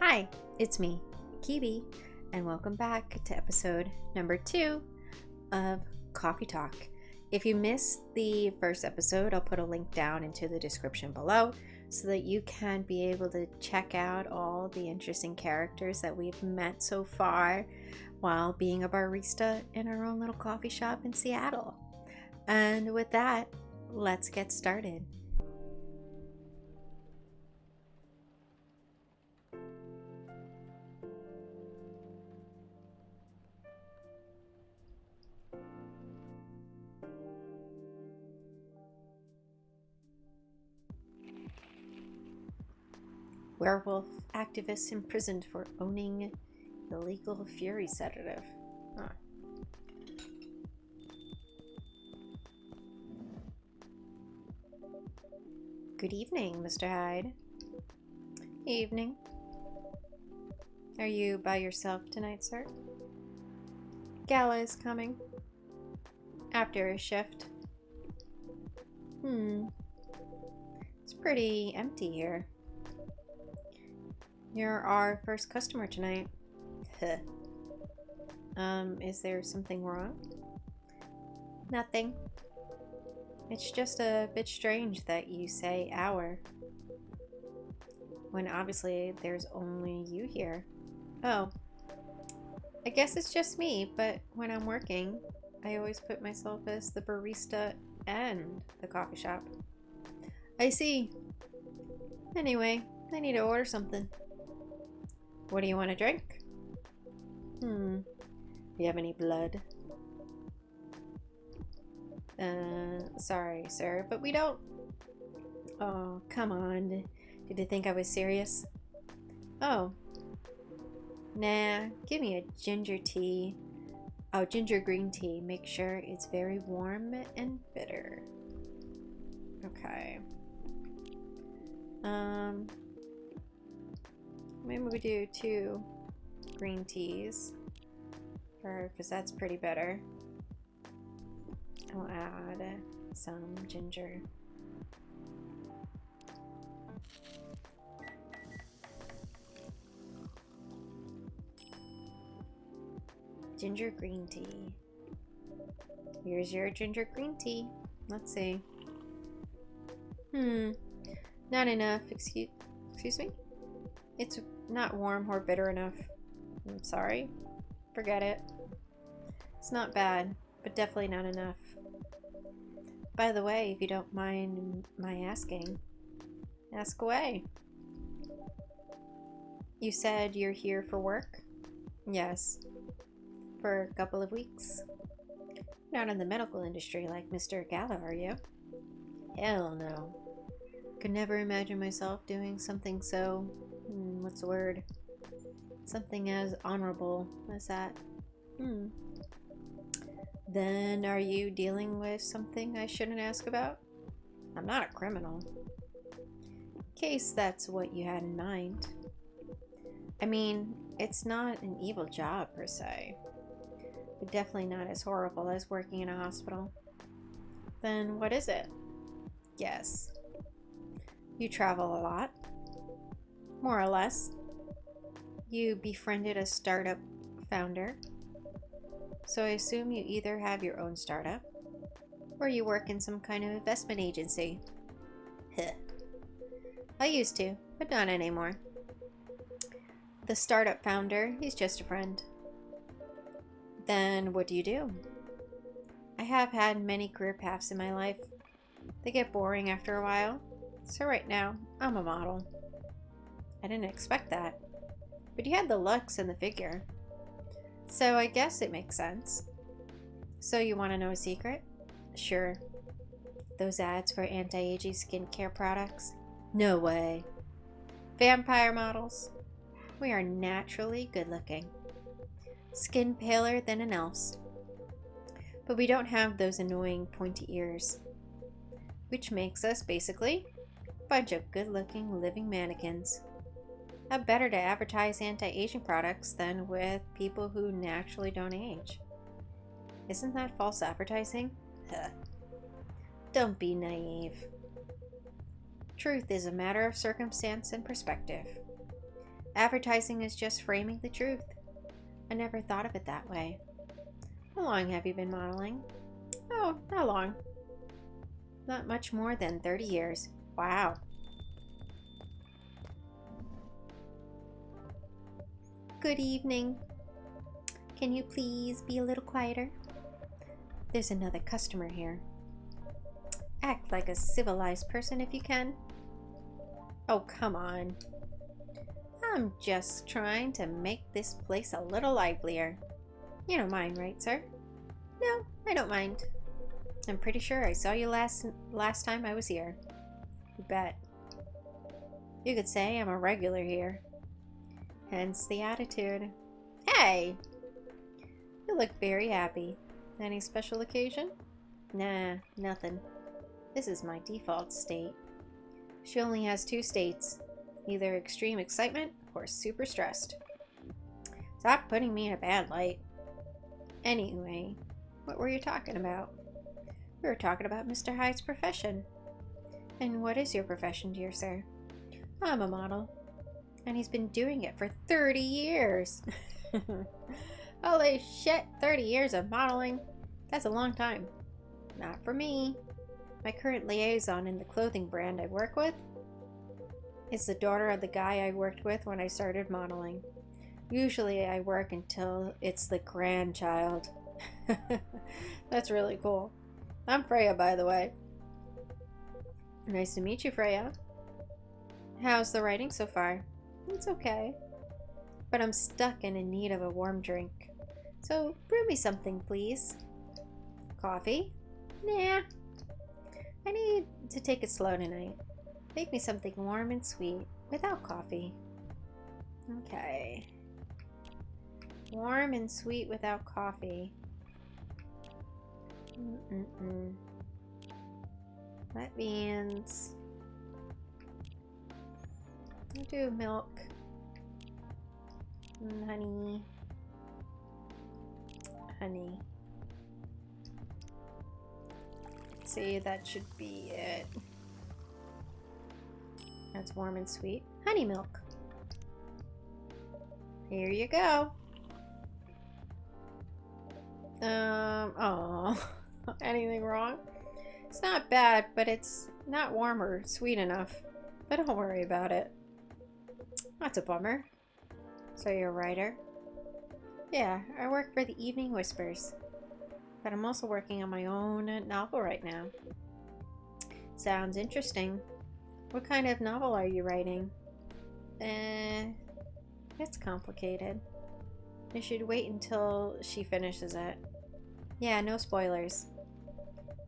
Hi, it's me, KeeBe, and welcome back to episode number 2 of Coffee Talk. If you missed the first episode, I'll put a link down into the description below so that you can be able to check out all the interesting characters that we've met so far while being a barista in our own little coffee shop in Seattle. And with that, let's get started. Werewolf activists imprisoned for owning illegal fury sedative. Huh. Good evening, Mr. Hyde. Evening. Are you by yourself tonight, sir? Gala is coming. After a shift. It's pretty empty here. You're our first customer tonight. Is there something wrong? Nothing. It's just a bit strange that you say our, when obviously there's only you here. Oh, I guess it's just me, but when I'm working, I always put myself as the barista and the coffee shop. I see. Anyway, I need to order something. What do you want to drink? Do you have any blood? Sorry, sir, but we don't... Oh, come on. Did you think I was serious? Oh. Nah, give me a ginger tea. Oh, ginger green tea. Make sure it's very warm and bitter. Okay. Maybe we do 2 green teas, because that's pretty better. I'll add some ginger. Ginger green tea. Here's your ginger green tea. Let's see. Not enough. Excuse me? It's not warm or bitter enough. I'm sorry. Forget it. It's not bad, but definitely not enough. By the way, if you don't mind my asking, ask away. You said you're here for work? Yes. For a couple of weeks. Not in the medical industry like Mr. Gallo, are you? Hell no. Could never imagine myself doing something so... what's the word? Something as honorable as that. Then are you dealing with something I shouldn't ask about? I'm not a criminal. In case that's what you had in mind. I mean, it's not an evil job per se, but definitely not as horrible as working in a hospital. Then what is it? Yes. You travel a lot? More or less. You befriended a startup founder, so I assume you either have your own startup or you work in some kind of investment agency. I used to, but not anymore. The startup founder, he's just a friend. Then what do you do? I have had many career paths in my life. They get boring after a while, so right now I'm a model. I didn't expect that, but you had the looks and the figure, so I guess it makes sense. So you want to know a secret? Sure. Those ads for anti-aging skincare products? No way. Vampire models? We are naturally good looking. Skin paler than an elf's. But we don't have those annoying pointy ears. Which makes us basically a bunch of good looking living mannequins. How better to advertise anti-aging products than with people who naturally don't age? Isn't that false advertising? Don't be naive. Truth is a matter of circumstance and perspective. Advertising is just framing the truth. I never thought of it that way. How long have you been modeling? Oh, not long. Not much more than 30 years. Wow. Good evening. Can you please be a little quieter? There's another customer here. Act like a civilized person if you can. Oh, come on. I'm just trying to make this place a little livelier. You don't mind, right, sir? No, I don't mind. I'm pretty sure I saw you last time I was here. You bet. You could say I'm a regular here. Hence the attitude. Hey! You look very happy. Any special occasion? Nah, nothing. This is my default state. She only has 2 states. Either extreme excitement or super stressed. Stop putting me in a bad light. Anyway, what were you talking about? We were talking about Mr. Hyde's profession. And what is your profession, dear sir? I'm a model. And he's been doing it for 30 years. Holy shit, 30 years of modeling. That's a long time. Not for me. My current liaison in the clothing brand I work with is the daughter of the guy I worked with when I started modeling. Usually I work until it's the grandchild. That's really cool. I'm Freya, by the way. Nice to meet you, Freya. How's the writing so far? It's okay. But I'm stuck and in need of a warm drink. So brew me something, please. Coffee? Nah. I need to take it slow tonight. Make me something warm and sweet without coffee. Okay. Warm and sweet without coffee. That means I'll do milk and honey. Honey. Let's see, that should be it. That's warm and sweet. Honey milk. Here you go. Oh, anything wrong? It's not bad, but it's not warm or sweet enough. But don't worry about it. That's a bummer. So you're a writer? Yeah, I work for the Evening Whispers. But I'm also working on my own novel right now. Sounds interesting. What kind of novel are you writing? It's complicated. I should wait until she finishes it. Yeah, no spoilers.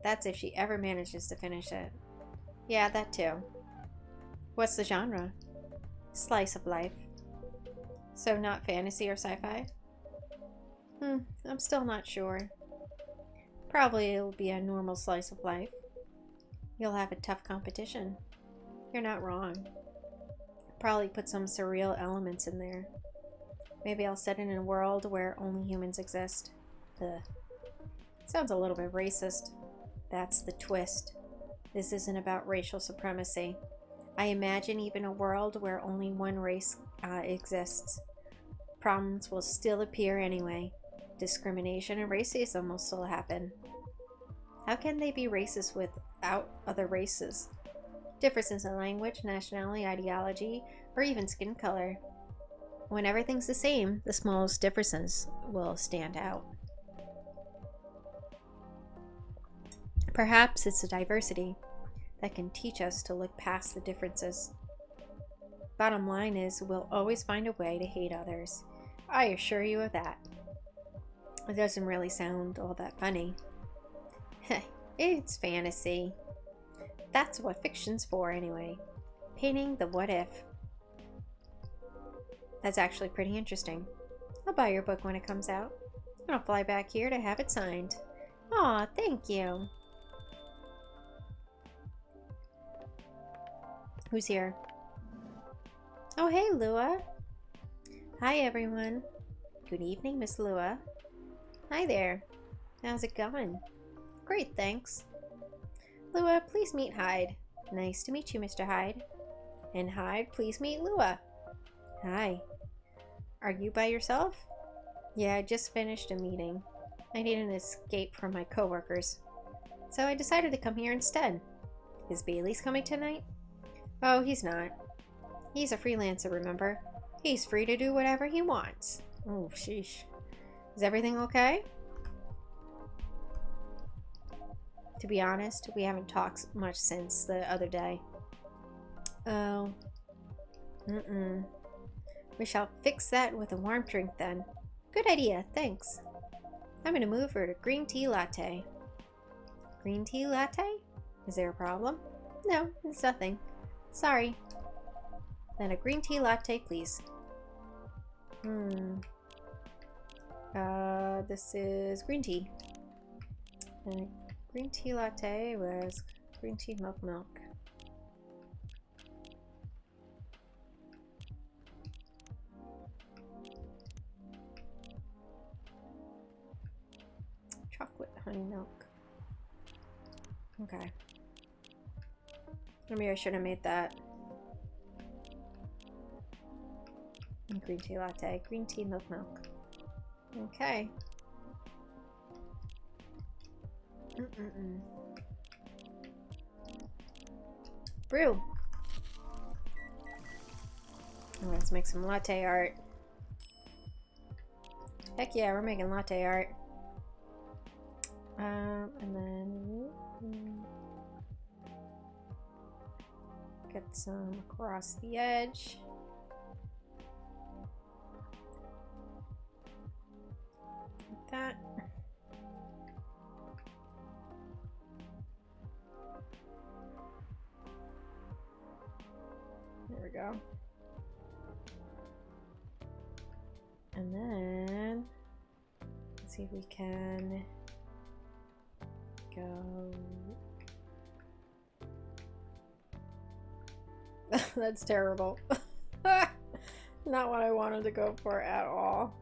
That's if she ever manages to finish it. Yeah, that too. What's the genre? Slice of life. So not fantasy or sci-fi? I'm still not sure. Probably it'll be a normal slice of life. You'll have a tough competition. You're not wrong. Probably put some surreal elements in there. Maybe I'll set it in a world where only humans exist. Ugh. Sounds a little bit racist. That's the twist. This isn't about racial supremacy. I imagine even a world where only one race exists. Problems will still appear anyway. Discrimination and racism will still happen. How can they be racist without other races? Differences in language, nationality, ideology, or even skin color. When everything's the same, the smallest differences will stand out. Perhaps it's the diversity that can teach us to look past the differences. Bottom line is, we'll always find a way to hate others. I assure you of that. It doesn't really sound all that funny. It's fantasy. That's what fiction's for anyway. Painting the what if. That's actually pretty interesting. I'll buy your book when it comes out. I'll fly back here to have it signed. Aw, thank you. Who's here? Oh, hey, Lua. Hi, everyone. Good evening, Miss Lua. Hi there. How's it going? Great, thanks. Lua, please meet Hyde. Nice to meet you, Mr. Hyde. And Hyde, please meet Lua. Hi. Are you by yourself? Yeah, I just finished a meeting. I need an escape from my coworkers. So I decided to come here instead. Is Bailey's coming tonight? Oh, he's not. He's a freelancer, remember? He's free to do whatever he wants. Oh, sheesh. Is everything okay? To be honest, we haven't talked much since the other day. Oh. We shall fix that with a warm drink then. Good idea, thanks. I'm gonna move for a green tea latte. Green tea latte? Is there a problem? No, it's nothing. Sorry. Then a green tea latte, please. This is green tea. And green tea latte was green tea milk. Chocolate honey milk. Okay. Maybe I should have made that. Green tea latte. Green tea milk. Okay. Brew. Oh, let's make some latte art. Heck yeah, we're making latte art. And then get some across the edge. Like that. There we go. And then let's see if we can go. That's terrible. Not what I wanted to go for at all.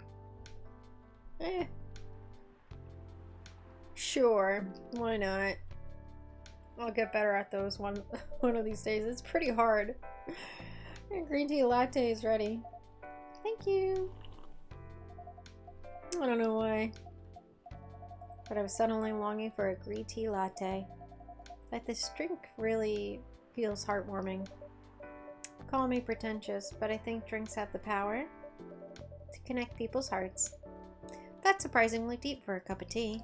Sure, why not? I'll get better at those one of these days. It's pretty hard. Green tea latte is ready. Thank you. I don't know why, but I was suddenly longing for a green tea latte. Like, this drink really feels heartwarming. Call me pretentious, but I think drinks have the power to connect people's hearts. That's surprisingly deep for a cup of tea.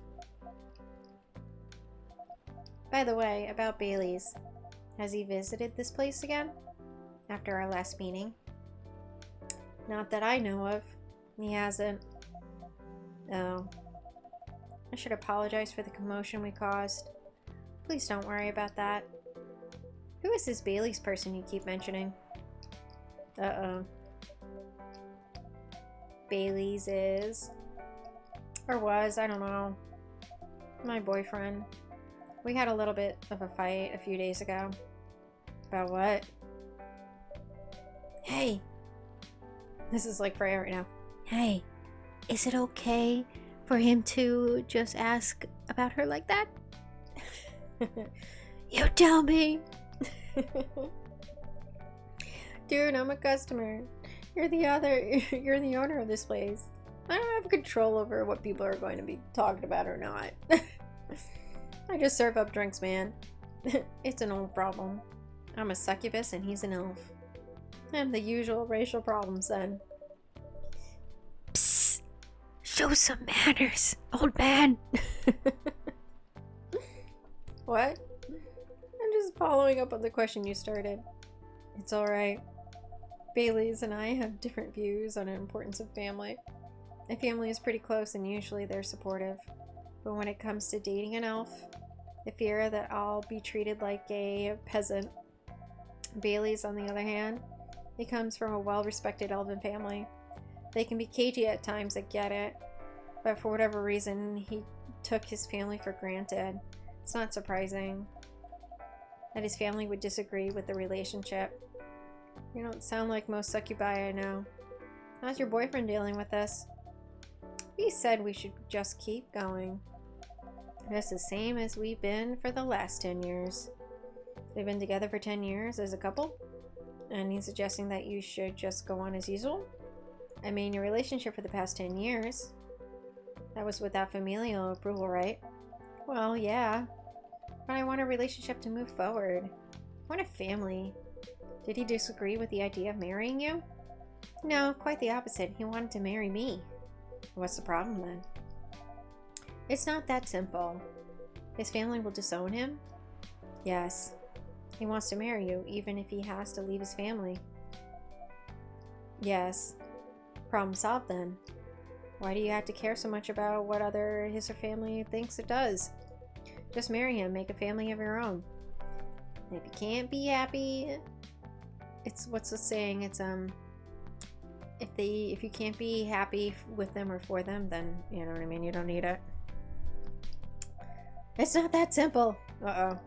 By the way, about Bailey's. Has he visited this place again? After our last meeting? Not that I know of. He hasn't. Oh. I should apologize for the commotion we caused. Please don't worry about that. Who is this Bailey's person you keep mentioning? Uh-oh. Bailey's is... or was, I don't know. My boyfriend. We had a little bit of a fight a few days ago. About what? Hey! This is like Freya right now. Hey, is it okay for him to just ask about her like that? You tell me! Dude, I'm a customer. You're the owner of this place. I don't have control over what people are going to be talking about or not. I just serve up drinks, man. It's an old problem. I'm a succubus and he's an elf. And the usual racial problems then. Psst! Show some manners, old man! What? I'm just following up on the question you started. It's alright. Bailey's and I have different views on the importance of family. My family is pretty close and usually they're supportive. But when it comes to dating an elf, the fear that I'll be treated like a peasant. Bailey's, on the other hand, he comes from a well-respected elven family. They can be cagey at times, I get it. But for whatever reason, he took his family for granted. It's not surprising that his family would disagree with the relationship. You don't sound like most succubi I know. How's your boyfriend dealing with this? He said we should just keep going. Just the same as we've been for the last 10 years. They've been together for 10 years as a couple? And he's suggesting that you should just go on as usual? I mean, your relationship for the past 10 years. That was without familial approval, right? Well, yeah. But I want a relationship to move forward. I want a family. Did he disagree with the idea of marrying you? No, quite the opposite. He wanted to marry me. What's the problem then? It's not that simple. His family will disown him? Yes. He wants to marry you, even if he has to leave his family. Yes. Problem solved then. Why do you have to care so much about what his or family thinks it does? Just marry him, make a family of your own. If you can't be happy, it's what's the saying? It's if you can't be happy with them or for them, then you know what I mean. You don't need it. It's not that simple. Uh-oh.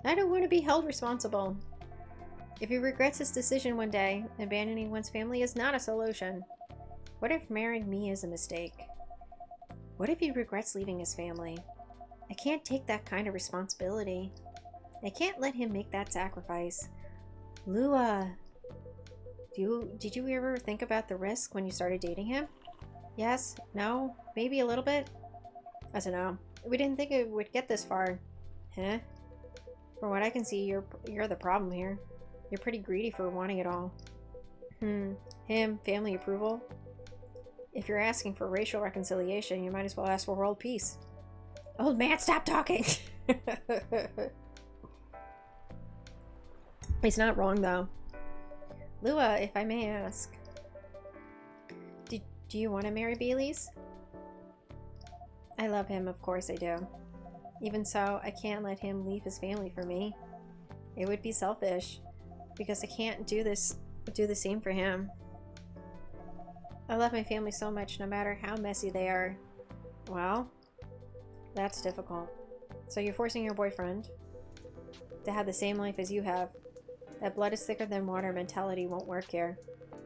I don't want to be held responsible. If he regrets his decision one day, abandoning one's family is not a solution. What if marrying me is a mistake? What if he regrets leaving his family? I can't take that kind of responsibility. I can't let him make that sacrifice. Lua, did you ever think about the risk when you started dating him? Yes? No? Maybe a little bit? I don't know. We didn't think it would get this far. Huh? From what I can see, you're the problem here. You're pretty greedy for wanting it all. Him, family approval? If you're asking for racial reconciliation, you might as well ask for world peace. Old man, stop talking! He's not wrong, though. Lua, if I may ask, do you want to marry Bailey's? I love him, of course I do. Even so, I can't let him leave his family for me. It would be selfish, because I can't do the same for him. I love my family so much, no matter how messy they are. Well, that's difficult. So you're forcing your boyfriend to have the same life as you have. That blood is thicker than water mentality won't work here.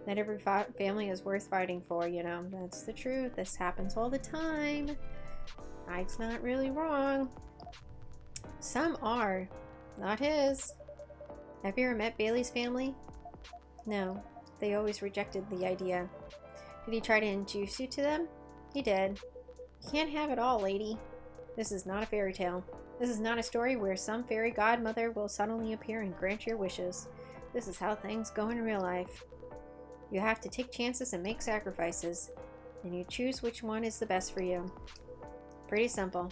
Not every family is worth fighting for, you know. That's the truth. This happens all the time. Ike's not really wrong. Some are. Not his. Have you ever met Bailey's family? No. They always rejected the idea. Did he try to introduce you to them? He did. You can't have it all, lady. This is not a fairy tale. This is not a story where some fairy godmother will suddenly appear and grant your wishes. This is how things go in real life. You have to take chances and make sacrifices, and you choose which one is the best for you. Pretty simple.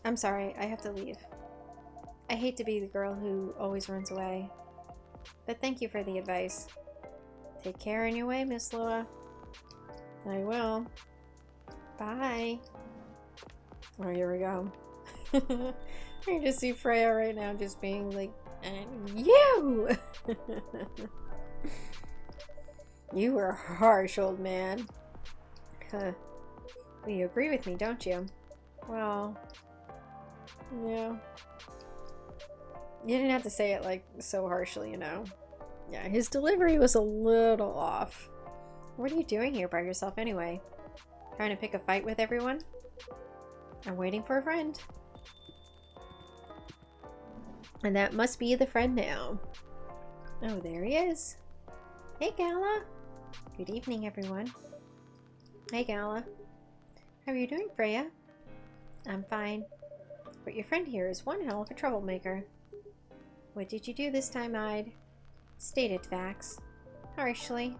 I'm sorry, I have to leave. I hate to be the girl who always runs away. But thank you for the advice. Take care on your way, Miss Lua. I will. Bye. Oh, here we go. I can just see Freya right now just being like, and you! You were harsh, old man. Huh. Well, you agree with me, don't you? Well, yeah. You didn't have to say it like so harshly, you know. Yeah, his delivery was a little off. What are you doing here by yourself anyway? Trying to pick a fight with everyone? I'm waiting for a friend. And that must be the friend now. Oh, there he is. Hey, Gala. Good evening, everyone. Hey, Gala. How are you doing, Freya? I'm fine. But your friend here is one hell of a troublemaker. What did you do this time, Ide? Stated facts. Harshly.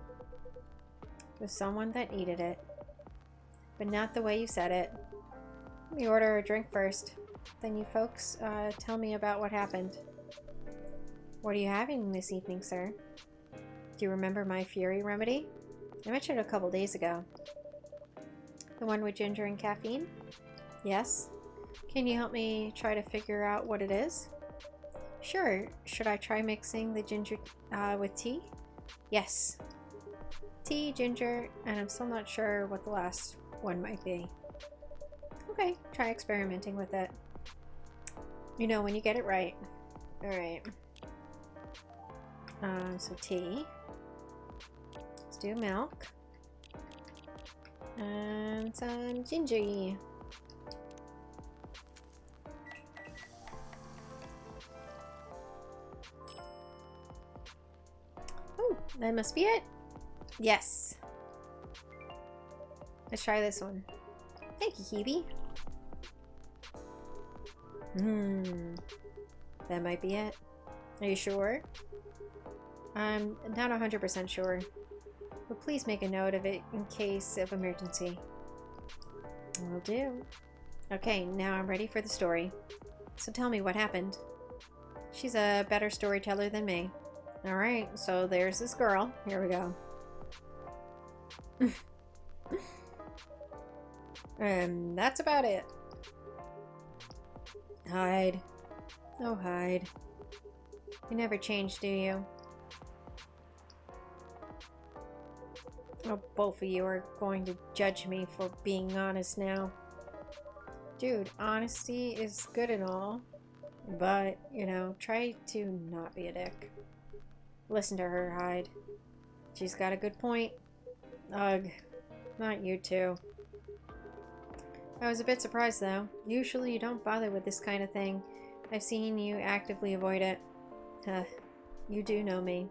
With someone that needed it. But not the way you said it. Let me order a drink first. Then you folks tell me about what happened. What are you having this evening, sir? Do you remember my fury remedy? I mentioned it a couple days ago. The one with ginger and caffeine? Yes. Can you help me try to figure out what it is? Sure. Should I try mixing the ginger with tea? Yes. Tea, ginger, and I'm still not sure what the last one might be. Okay, try experimenting with it. You know when you get it right. Alright. So tea. Let's do milk. And some ginger. That must be it. Yes. Let's try this one. Thank you, KeeBe. That might be it. Are you sure? I'm not 100% sure. But please make a note of it in case of emergency. Will do. Okay, now I'm ready for the story. So tell me what happened. She's a better storyteller than me. Alright, so there's this girl. Here we go. And that's about it. Hide. Oh, hide. You never change, do you? Oh, both of you are going to judge me for being honest now. Dude, honesty is good and all, but, you know, try to not be a dick. Listen to her, Hyde. She's got a good point. Ugh, not you two. I was a bit surprised, though. Usually you don't bother with this kind of thing. I've seen you actively avoid it. You do know me.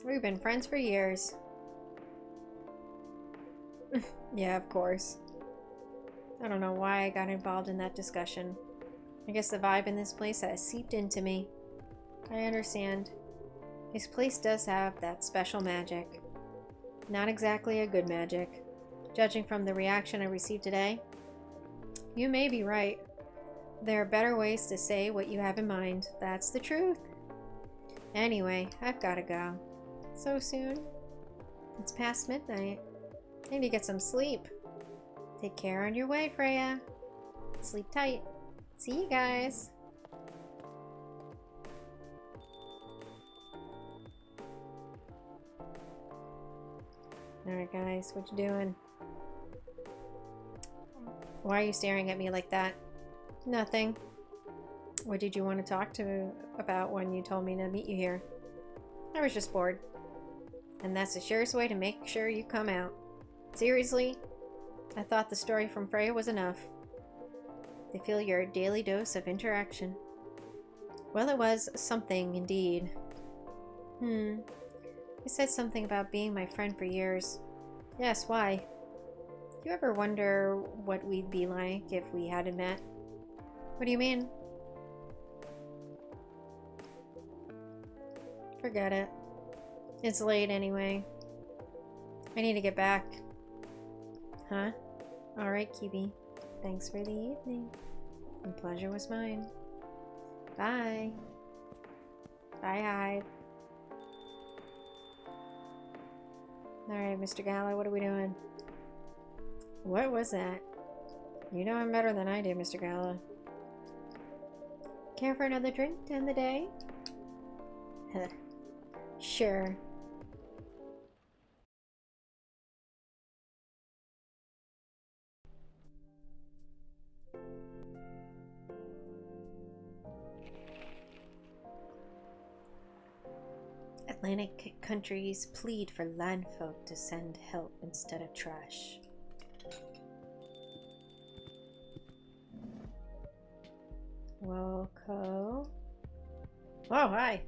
We've been friends for years. Yeah, of course. I don't know why I got involved in that discussion. I guess the vibe in this place has seeped into me. I understand. This place does have that special magic. Not exactly a good magic. Judging from the reaction I received today, you may be right. There are better ways to say what you have in mind. That's the truth. Anyway, I've gotta go. So soon? It's past midnight. I need to get some sleep. Take care on your way, Freya. Sleep tight. See you guys. Alright guys, what you doing? Why are you staring at me like that? Nothing. What did you want to talk to me about when you told me to meet you here? I was just bored. And that's the surest way to make sure you come out. Seriously? I thought the story from Freya was enough. They feel your daily dose of interaction. Well, it was something indeed. You said something about being my friend for years. Yes, why? Do you ever wonder what we'd be like if we hadn't met? What do you mean? Forget it. It's late anyway. I need to get back. Huh? Alright, KeeBe. Thanks for the evening. The pleasure was mine. Bye. Bye, Hyde. Alright, Mr. Gala, what are we doing? What was that? You know him better than I do, Mr. Gala. Care for another drink to end the day? Sure. Atlantic countries plead for landfolk to send help instead of trash. Welcome. Oh, hi.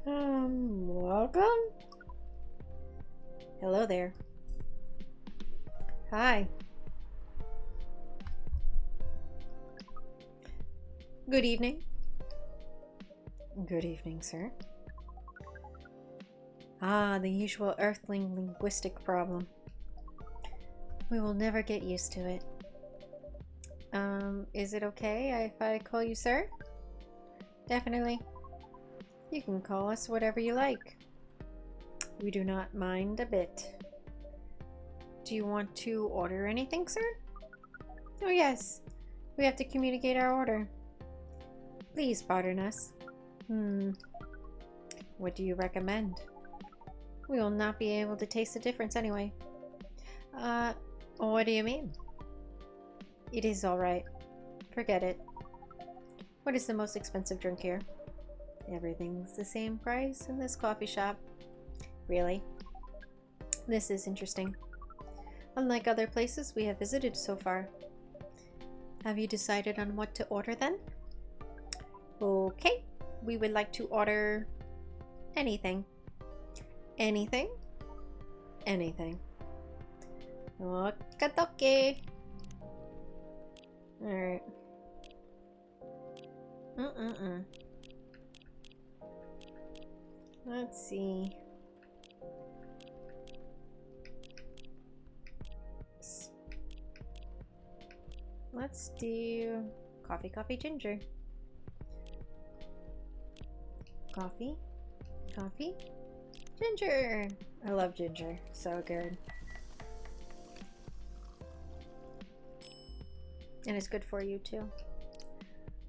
Welcome. Hello there. Hi. Good evening. Good evening, sir. Ah, the usual Earthling linguistic problem. We will never get used to it. Is it okay if I call you sir? Definitely. You can call us whatever you like. We do not mind a bit. Do you want to order anything, sir? Oh yes. We have to communicate our order. Please pardon us. What do you recommend? We will not be able to taste the difference anyway. What do you mean? It is alright. Forget it. What is the most expensive drink here? Everything's the same price in this coffee shop. Really? This is interesting. Unlike other places we have visited so far. Have you decided on what to order then? Okay. We would like to order Anything. Anything? Anything. Okie Alright. Let's see. Let's do coffee, coffee, ginger. Coffee, coffee, ginger. I love ginger. So good. And it's good for you too.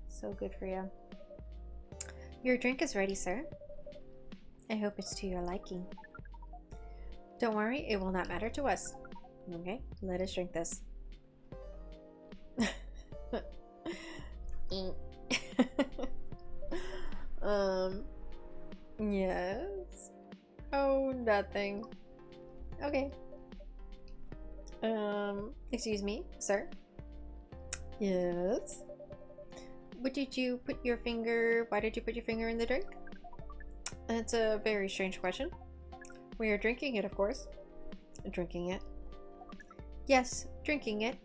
So good for you. Your drink is ready, sir. I hope it's to your liking. Don't worry, it will not matter to us. Okay, let us drink this. Yes. Oh, nothing. Okay. Excuse me, sir. Yes. Why did you put your finger in the drink? That's a very strange question. We are drinking it, of course. Drinking it. Yes, drinking it.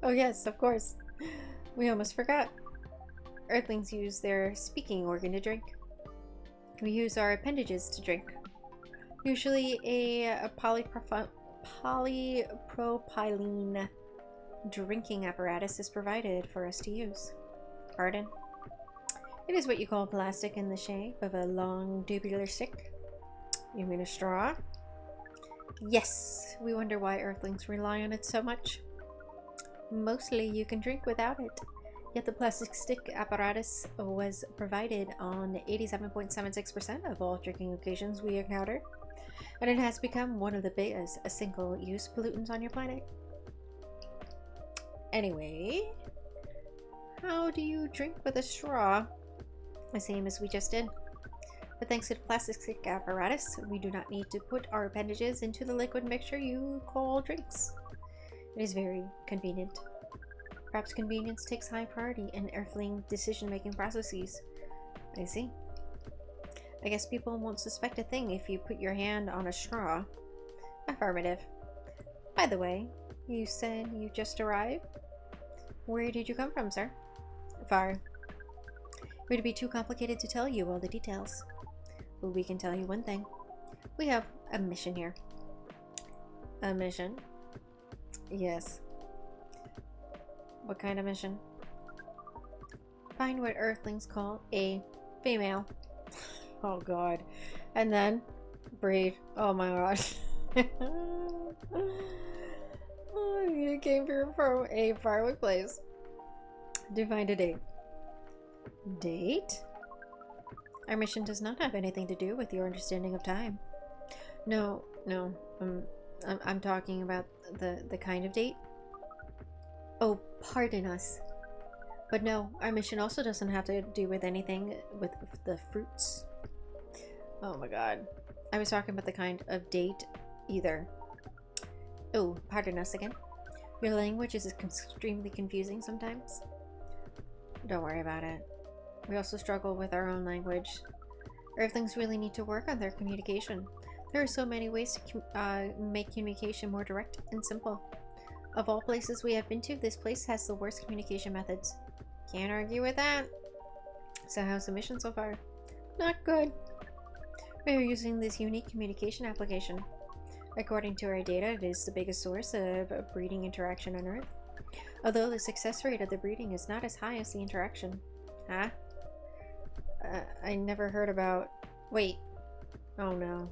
Oh yes, of course. We almost forgot. Earthlings use their speaking organ to drink. We use our appendages to drink. Usually a polypropylene drinking apparatus is provided for us to use. Pardon? It is what you call plastic in the shape of a long tubular stick. You mean a straw? Yes, we wonder why Earthlings rely on it so much. Mostly you can drink without it, yet the plastic stick apparatus was provided on 87.76% of all drinking occasions we encounter, and it has become one of the biggest single-use pollutants on your planet. Anyway, how do you drink with a straw? The same as we just did. But thanks to the plastic stick apparatus, we do not need to put our appendages into the liquid mixture you call drinks. It is very convenient. Perhaps convenience takes high priority in Earthling decision-making processes. I see. I guess people won't suspect a thing if you put your hand on a straw. Affirmative. By the way, you said you just arrived? Where did you come from, sir? Far. It would be too complicated to tell you all the details. But we can tell you one thing. We have a mission here. A mission? Yes. What kind of mission? Find what Earthlings call a female. Oh god. And then breed. Oh my gosh. You came here from a faraway place to find a date. Date? Our mission does not have anything to do with your understanding of time. No, I'm talking about the kind of date. Oh, pardon us. But no, our mission also doesn't have to do with anything with the fruits. Oh my god. I was talking about the kind of date either. Oh, pardon us again. Your language is extremely confusing sometimes. Don't worry about it. We also struggle with our own language. Earthlings really need to work on their communication. There are so many ways to make communication more direct and simple. Of all places we have been to, this place has the worst communication methods. Can't argue with that. So how's the mission so far? Not good. We are using this unique communication application. According to our data, it is the biggest source of breeding interaction on Earth. Although the success rate of the breeding is not as high as the interaction. Huh? I never heard about... Wait. Oh no.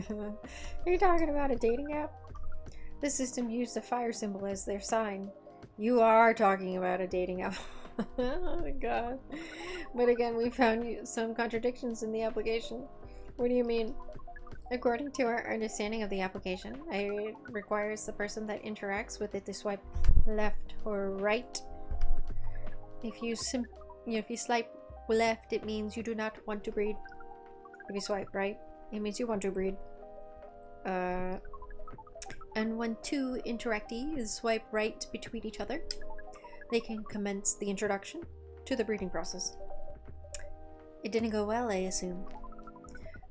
Are you talking about a dating app? This system used the fire symbol as their sign. You are talking about a dating app. Oh my god. But again, we found some contradictions in the application. What do you mean? According to our understanding of the application, it requires the person that interacts with it to swipe left or right. If you swipe left, it means you do not want to breed. If you swipe right, it means you want to breed. And when two interactees swipe right between each other, they can commence the introduction to the breeding process. It didn't go well, I assume.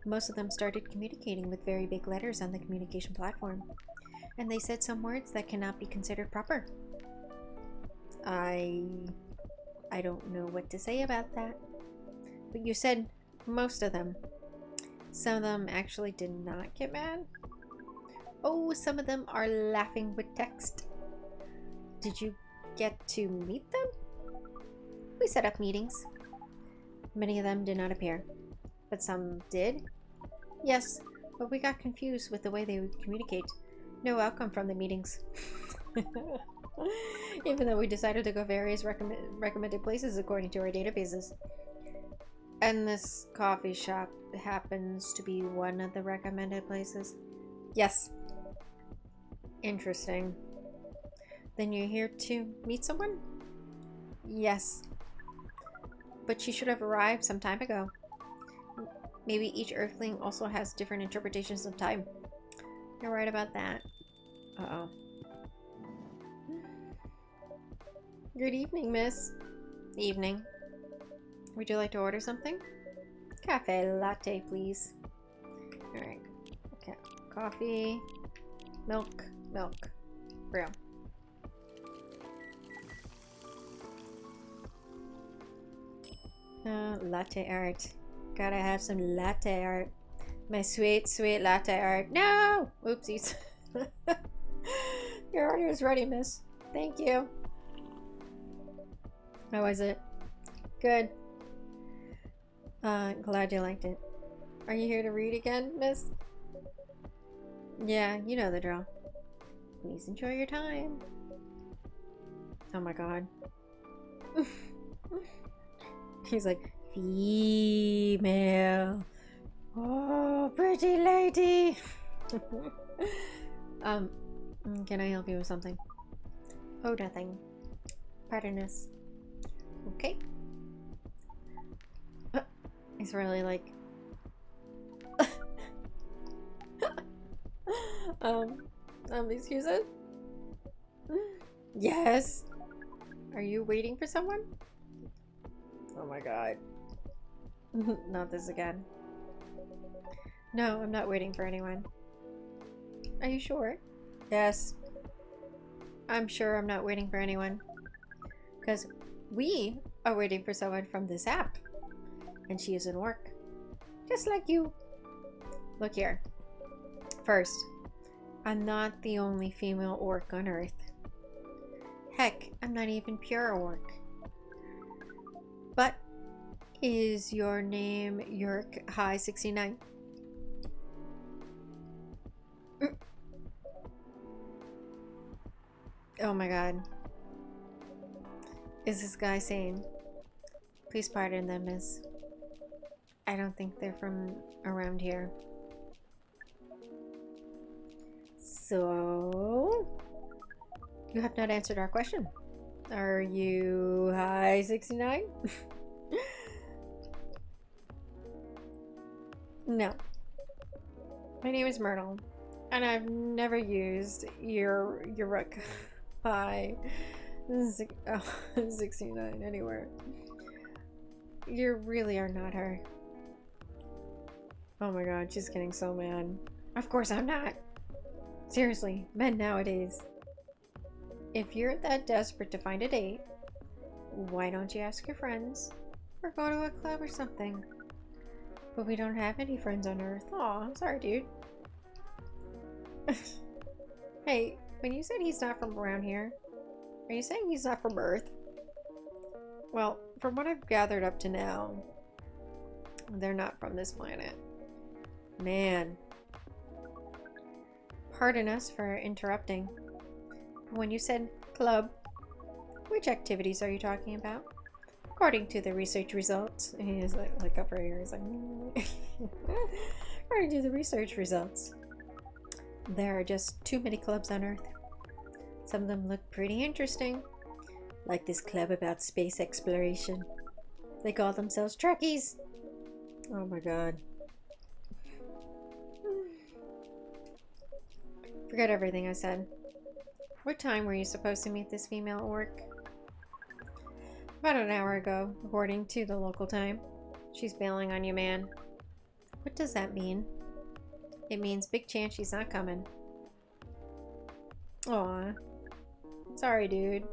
Most of them started communicating with very big letters on the communication platform, and they said some words that cannot be considered proper. I don't know what to say about that. But you said most of them. Some of them actually did not get mad. Oh, some of them are laughing with text. Did you get to meet them? We set up meetings. Many of them did not appear, but some did. Yes, but we got confused with the way they would communicate. No outcome from the meetings. Even though we decided to go various recommended places according to our databases. And this coffee shop happens to be one of the recommended places? Yes. Interesting. Then you're here to meet someone? Yes. But she should have arrived some time ago. Maybe each Earthling also has different interpretations of time. You're right about that. Uh-oh. Good evening, miss. Evening. Would you like to order something? Cafe latte, please. Alright. Okay. Coffee. Milk. Milk. Brew. Latte art. Gotta have some latte art. My sweet, sweet latte art. No! Oopsies. Your order is ready, miss. Thank you. How was it? Good. Glad you liked it. Are you here to read again, miss? Yeah, you know the drill. Please enjoy your time. Oh my god. He's like, female. Oh, pretty lady. Can I help you with something? Oh, nothing. Pardon us. Okay. He's really like... excuse us? Yes. Are you waiting for someone? Oh my god. Not this again. No, I'm not waiting for anyone. Are you sure? Yes. I'm sure I'm not waiting for anyone. Because we are waiting for someone from this app. And she is in work. Just like you. Look here. First, I'm not the only female orc on Earth. Heck, I'm not even pure orc. But is your name Yerk High 69? Oh my god. Is this guy sane? Please pardon them, miss. I don't think they're from around here. So, you have not answered our question. Are you High 69? No. My name is Myrtle, and I've never used your Rook High 69 anywhere. You really are not her. Oh my god, she's getting so mad. Of course I'm not. Seriously, men nowadays. If you're that desperate to find a date, why don't you ask your friends? Or go to a club or something. But we don't have any friends on Earth. Aw, sorry dude. Hey, when you said he's not from around here, are you saying he's not from Earth? Well, from what I've gathered up to now, they're not from this planet. Man. Pardon us for interrupting. When you said club, which activities are you talking about? According to the research results, he's like up right here, he's like, according to the research results, there are just too many clubs on Earth. Some of them look pretty interesting, like this club about space exploration. They call themselves Trekkies. Oh my god. Forget everything I said. What time were you supposed to meet this female orc? About an hour ago, according to the local time. She's bailing on you, man. What does that mean? It means big chance she's not coming. Aw. Sorry, dude.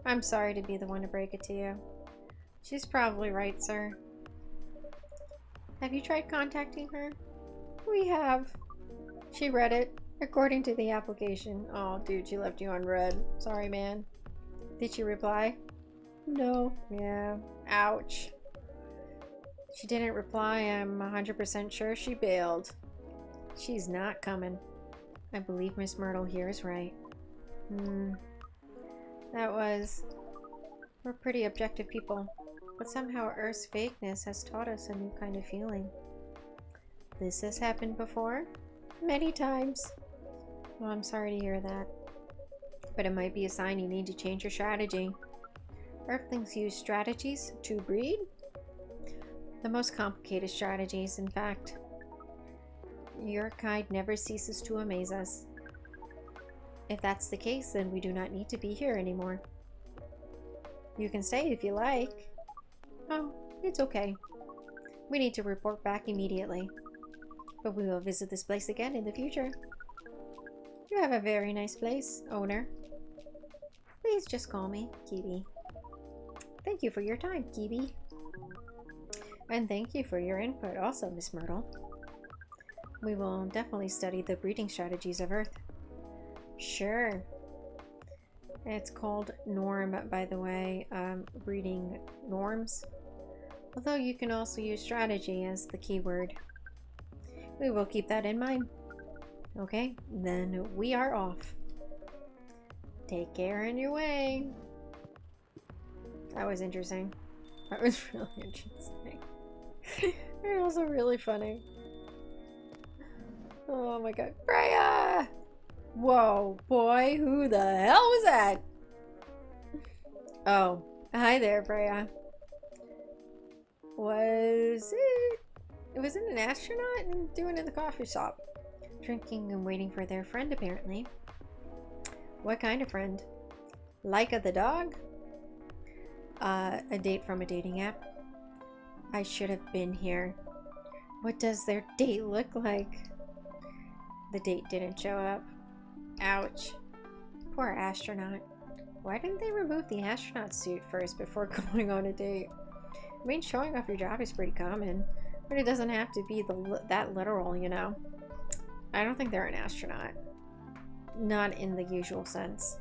I'm sorry to be the one to break it to you. She's probably right, sir. Have you tried contacting her? We have. She read it, according to the application. Oh, dude, she left you unread. Sorry, man. Did she reply? No. Yeah. Ouch. She didn't reply. I'm 100% sure she bailed. She's not coming. I believe Miss Myrtle here is right. That was... We're pretty objective people. But somehow Earth's vagueness has taught us a new kind of feeling. This has happened before? Many times. Well, I'm sorry to hear that. But it might be a sign you need to change your strategy. Earthlings use strategies to breed? The most complicated strategies, in fact. Your kind never ceases to amaze us. If that's the case, then we do not need to be here anymore. You can stay if you like. Oh, it's okay. We need to report back immediately. But we will visit this place again in the future. You have a very nice place, owner. Please just call me KeeBe. Thank you for your time, KeeBe. And thank you for your input also, Miss Myrtle. We will definitely study the breeding strategies of Earth. Sure. It's called norm, by the way, breeding norms. Although you can also use strategy as the keyword. We will keep that in mind. Okay, then we are off. Take care on your way. That was interesting. That was really interesting. And also really funny. Oh my god. Freya! Whoa, boy, who the hell was that? Oh, hi there, Freya. Was it an astronaut and doing in the coffee shop? Drinking and waiting for their friend, apparently. What kind of friend? Laika the dog? A date from a dating app? I should have been here. What does their date look like? The date didn't show up. Ouch. Poor astronaut. Why didn't they remove the astronaut suit first before going on a date? I mean, showing off your job is pretty common, but it doesn't have to be that literal, you know? I don't think they're an astronaut. Not in the usual sense.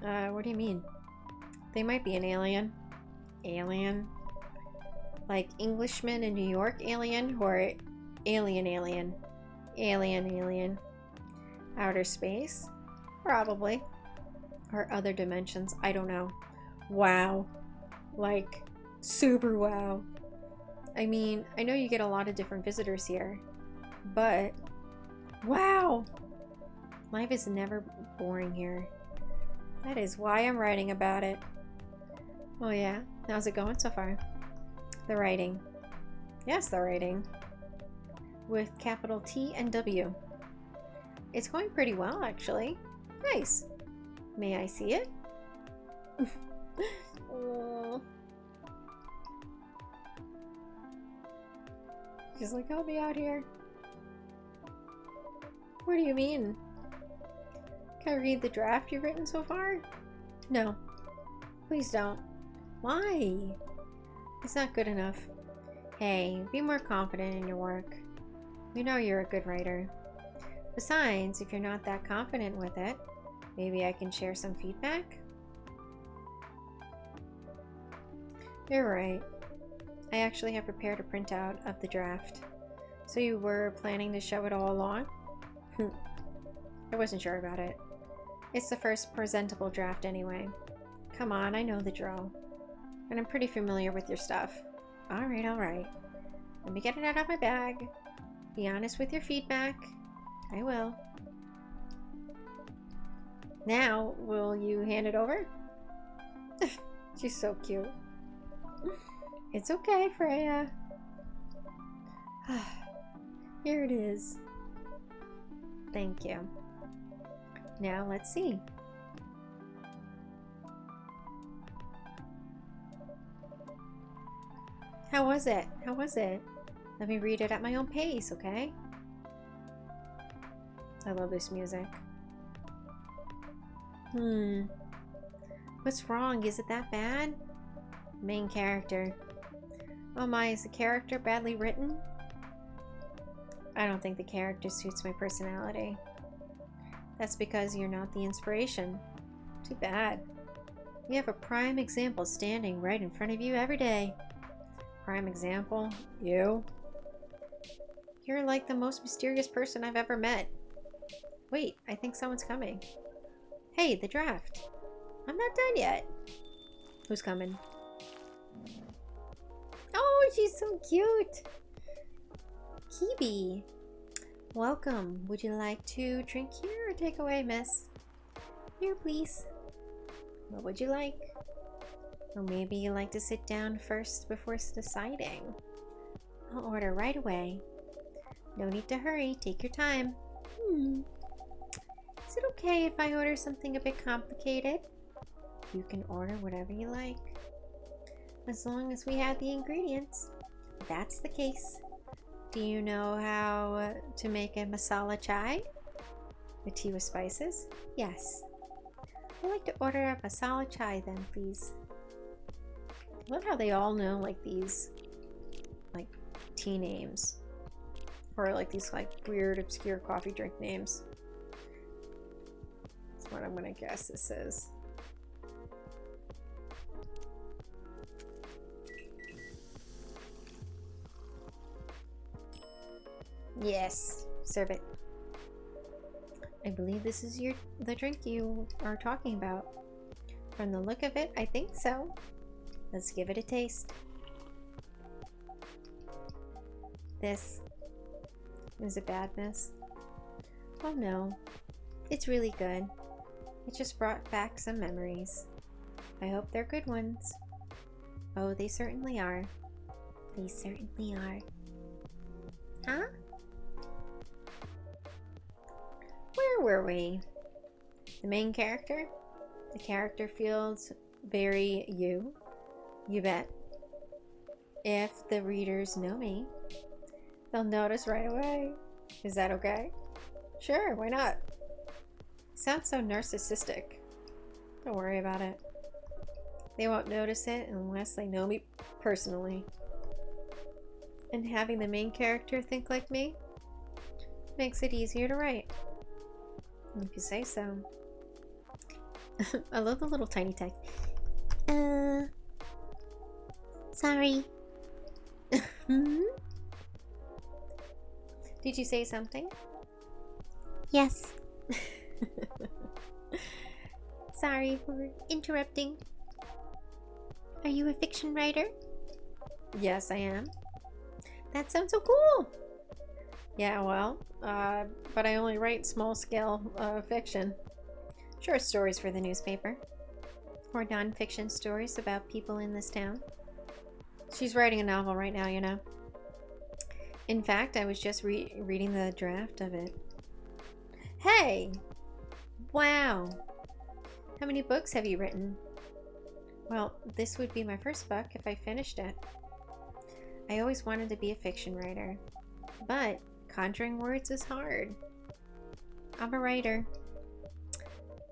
What do you mean? They might be an alien. Alien? Like Englishman in New York alien, or alien alien? Alien alien. Outer space? Probably. Or other dimensions, I don't know. Wow. Like, super wow. I mean, I know you get a lot of different visitors here, but wow! Life is never boring here. That is why I'm writing about it. Oh yeah? How's it going so far? The writing. Yes, the writing. With capital T and W. It's going pretty well, actually. Nice. May I see it? Oh. She's like, help me out here. What do you mean? Can I read the draft you've written so far? No. Please don't. Why? It's not good enough. Hey, be more confident in your work. You know you're a good writer. Besides, if you're not that confident with it, maybe I can share some feedback? You're right. I actually have prepared a printout of the draft. So you were planning to show it all along? I wasn't sure about it. It's the first presentable draft anyway. Come on, I know the drill. And I'm pretty familiar with your stuff. Alright, alright. Let me get it out of my bag. Be honest with your feedback. I will. Now, will you hand it over? She's so cute. It's okay, Freya. Here it is. Thank you. Now, let's see. How was it? How was it? Let me read it at my own pace, okay? I love this music. What's wrong? Is it that bad? Main character. Oh my, is the character badly written? I don't think the character suits my personality. That's because you're not the inspiration. Too bad. You have a prime example standing right in front of you every day. Prime example? You? You're like the most mysterious person I've ever met. Wait, I think someone's coming. Hey, the draft. I'm not done yet. Who's coming? Oh, she's so cute. KeeBe. Welcome. Would you like to drink here or take away, miss? Here, please. What would you like? Or maybe you like to sit down first before deciding. I'll order right away. No need to hurry. Take your time. Is it okay if I order something a bit complicated? You can order whatever you like. As long as we have the ingredients. That's the case. Do you know how to make a masala chai? A tea with spices? Yes. I'd like to order a masala chai then, please. I love how they all know like these like tea names. Or like these like weird obscure coffee drink names. That's what I'm gonna guess this is. Yes, serve it. I believe this is the drink you are talking about. From the look of it, I think so. Let's give it a taste. This is it bad, miss? Oh no, it's really good. It just brought back some memories. I hope they're good ones. Oh, they certainly are. They certainly are. Huh? Where were we? The main character? The character feels very you. You bet. If the readers know me, they'll notice right away. Is that okay? Sure, why not? Sounds so narcissistic. Don't worry about it. They won't notice it unless they know me personally. And having the main character think like me makes it easier to write. If you say so. I love the little tiny text. Sorry. Did you say something? Yes. Sorry for interrupting. Are you a fiction writer? Yes, I am. That sounds so cool. Yeah, well, but I only write small-scale fiction. Short stories for the newspaper. Or non-fiction stories about people in this town. She's writing a novel right now, you know. In fact, I was just reading the draft of it. Hey! Wow! How many books have you written? Well, this would be my first book if I finished it. I always wanted to be a fiction writer, but conjuring words is hard. I'm a writer,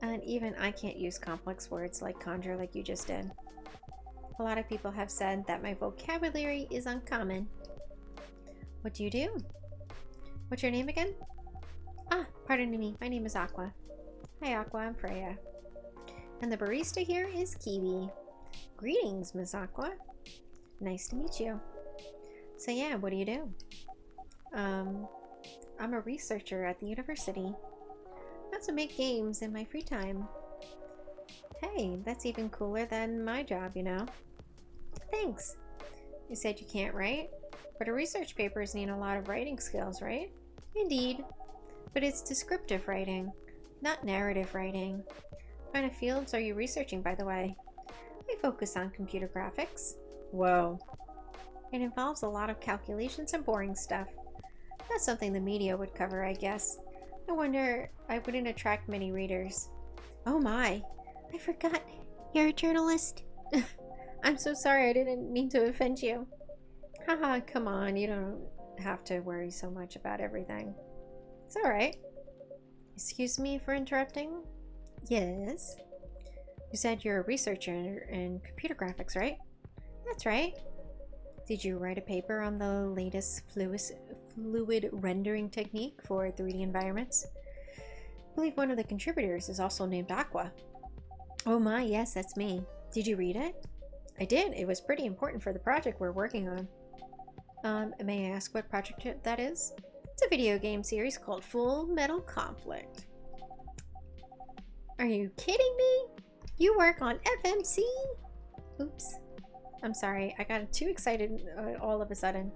and even I can't use complex words like conjure like you just did. A lot of people have said that my vocabulary is uncommon. What do you do? What's your name again? Ah, pardon me, my name is Aqua. Hi Aqua, I'm Freya. And the barista here is KeeBe. Greetings, Miss Aqua. Nice to meet you. So yeah, what do you do? I'm a researcher at the university. I also make games in my free time. Hey, that's even cooler than my job, you know? Thanks. You said you can't write? But research papers need a lot of writing skills, right? Indeed. But it's descriptive writing, not narrative writing. What kind of fields are you researching, by the way? I focus on computer graphics. Whoa. It involves a lot of calculations and boring stuff. That's something the media would cover, I guess. I wonder I wouldn't attract many readers. Oh my, I forgot. You're a journalist. I'm so sorry, I didn't mean to offend you. Haha, come on, you don't have to worry so much about everything. It's alright. Excuse me for interrupting? Yes. You said you're a researcher in computer graphics, right? That's right. Did you write a paper on the latest fluid rendering technique for 3D environments? I believe one of the contributors is also named Aqua. Oh my, yes, that's me. Did you read it? I did. It was pretty important for the project we're working on. May I ask what project that is? It's a video game series called Full Metal Conflict. Are you kidding me? You work on FMC? Oops. I'm sorry. I got too excited all of a sudden.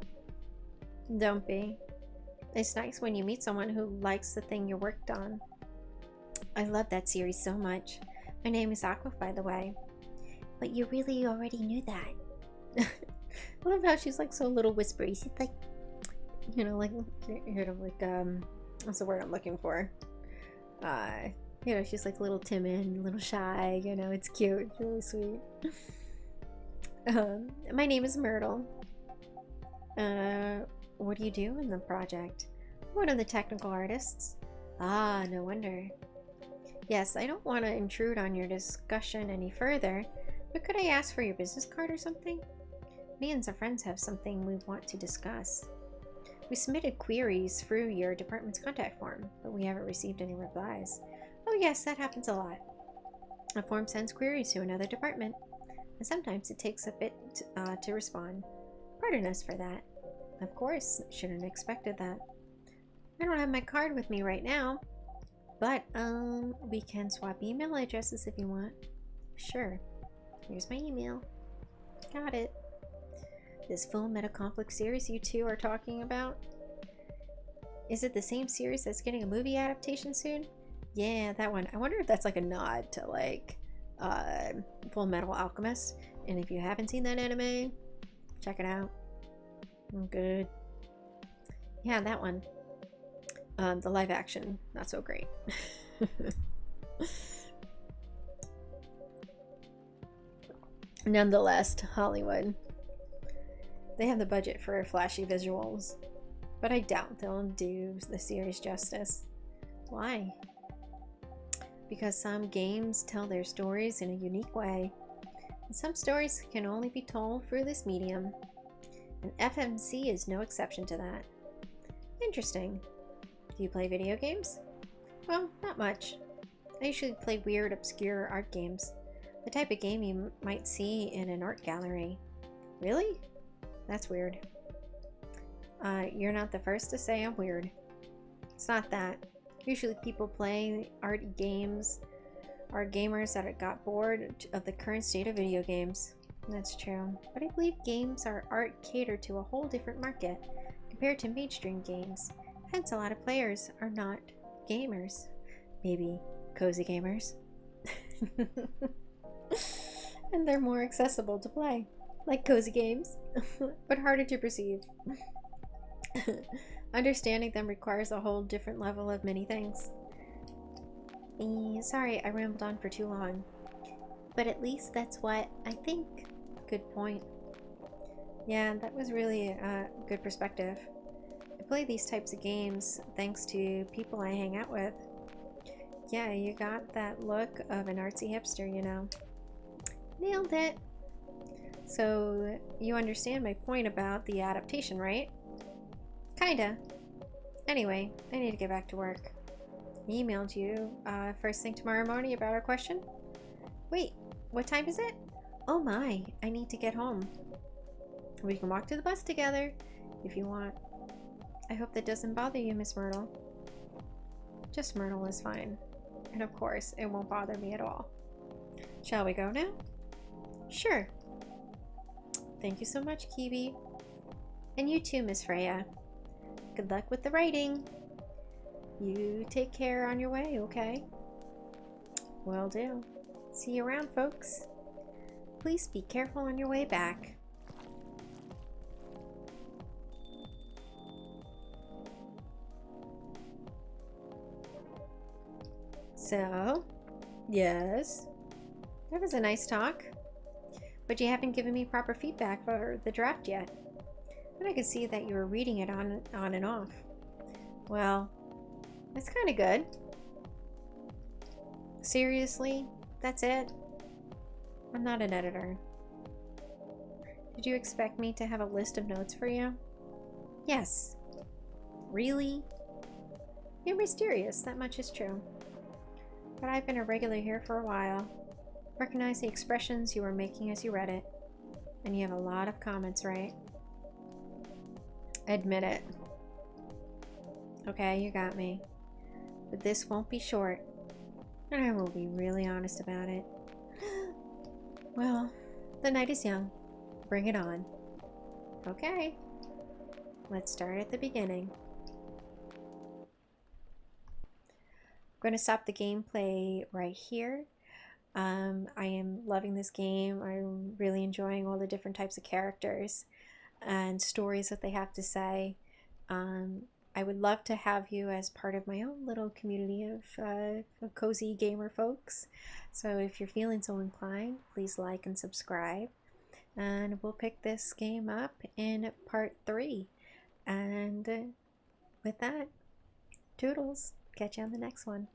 Don't be. It's nice when you meet someone who likes the thing you worked on. I love that series so much. My name is Aqua, by the way. But you really already knew that. I love how she's like so little whispery. She's like, you know, like what's the word I'm looking for? You know, she's like a little timid, a little shy, you know, it's cute, it's really sweet. My name is Myrtle. What do you do in the project? One of the technical artists. Ah, no wonder. Yes, I don't want to intrude on your discussion any further, but could I ask for your business card or something? Me and some friends have something we want to discuss. We submitted queries through your department's contact form, but we haven't received any replies. Oh yes, that happens a lot. A form sends queries to another department, and sometimes it takes a bit to respond. Pardon us for that. Of course, shouldn't have expected that. I don't have my card with me right now, but we can swap email addresses if you want. Sure. Here's my email. Got it. This Full Metal Conflict series you two are talking about? Is it the same series that's getting a movie adaptation soon? Yeah, that one. I wonder if that's like a nod to like Full Metal Alchemist. And if you haven't seen that anime, check it out. Good. Yeah, that one. The live action, not so great. Nonetheless, Hollywood. They have the budget for flashy visuals, but I doubt they'll do the series justice. Why? Because some games tell their stories in a unique way, and some stories can only be told through this medium, and FMC is no exception to that. Interesting. Do you play video games? Well, not much. I usually play weird, obscure art games, the type of game you might see in an art gallery. Really? That's weird. You're not the first to say I'm weird. It's not that. Usually people play art games are gamers that got bored of the current state of video games. That's true. But I believe games are art catered to a whole different market compared to mainstream games. Hence a lot of players are not gamers. Maybe cozy gamers. And they're more accessible to play. Like cozy games, but harder to perceive. Understanding them requires a whole different level of many things. Sorry, I rambled on for too long. But at least that's what I think. Good point. Yeah, that was really a good perspective. I play these types of games thanks to people I hang out with. Yeah, you got that look of an artsy hipster, you know. Nailed it. So, you understand my point about the adaptation, right? Kinda. Anyway, I need to get back to work. I emailed you first thing tomorrow morning about our question. Wait, what time is it? Oh my, I need to get home. We can walk to the bus together if you want. I hope that doesn't bother you, Miss Myrtle. Just Myrtle is fine. And of course, it won't bother me at all. Shall we go now? Sure. Thank you so much, KeeBe. And you too, Miss Freya. Good luck with the writing. You take care on your way, okay? Will do. See you around, folks. Please be careful on your way back. So, yes, that was a nice talk. But you haven't given me proper feedback for the draft yet. But I could see that you were reading it on and off. Well, that's kind of good. Seriously? That's it? I'm not an editor. Did you expect me to have a list of notes for you? Yes. Really? You're mysterious, that much is true. But I've been a regular here for a while. Recognize the expressions you were making as you read it. And you have a lot of comments, right? Admit it. Okay, you got me. But this won't be short. And I will be really honest about it. Well, the night is young. Bring it on. Okay. Let's start at the beginning. I'm going to stop the gameplay right here. I am loving this game. I'm really enjoying all the different types of characters and stories that they have to say. I would love to have you as part of my own little community of cozy gamer folks. So if you're feeling so inclined, please like and subscribe. And we'll pick this game up in part 3. And with that, toodles. Catch you on the next one.